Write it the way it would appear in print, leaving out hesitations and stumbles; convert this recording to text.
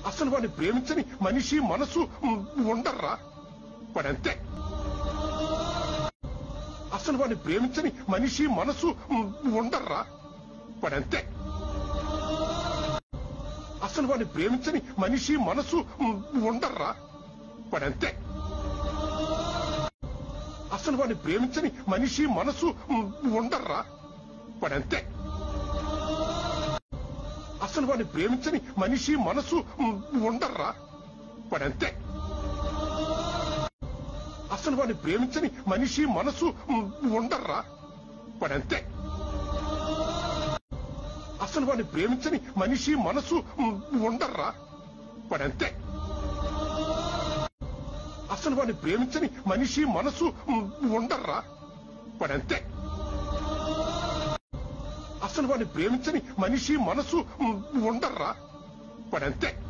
అసలు వాడిని ప్రేమించని మనిషి మనసు ఉండర్రా. వాడంతే. అసలు వాడిని ప్రేమించని మనిషి మనసు ఉండర్రా. వాడంతే. అసలు వాడిని ప్రేమించని మనిషి మనసు ఉండర్రా. వాడంతే. అసలు వాడిని ప్రేమించని మనిషి మనసు ఉండర్రా. వాడంతే. అసలు వాడిని ప్రేమించని మనిషి మనసు ఉండర్రా. వాడంతే. అసలు వాడిని ప్రేమించని మనిషి మనసు ఉండర్రా. వాడంతే. అసలు వాడిని ప్రేమించని మనిషి మనసు ఉండర్రా. వాడంతే. అసలు వాడిని ప్రేమించని మనిషి మనసు ఉండర్రా. వాడంతే. అసలు వాడిని ప్రేమించని మనిషి మనసు ఉండర్రా. వాడంతే.